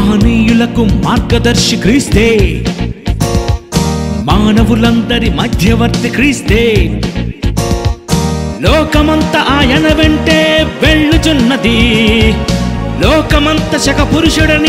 మహనీయులకు మార్గదర్శి క్రీస్తే, మానవులందరి మధ్యవర్తి క్రీస్తే. లోకమంతా ఆయన వెంటే వెళ్ళుచున్నది, లోకమంత శక పురుషుడని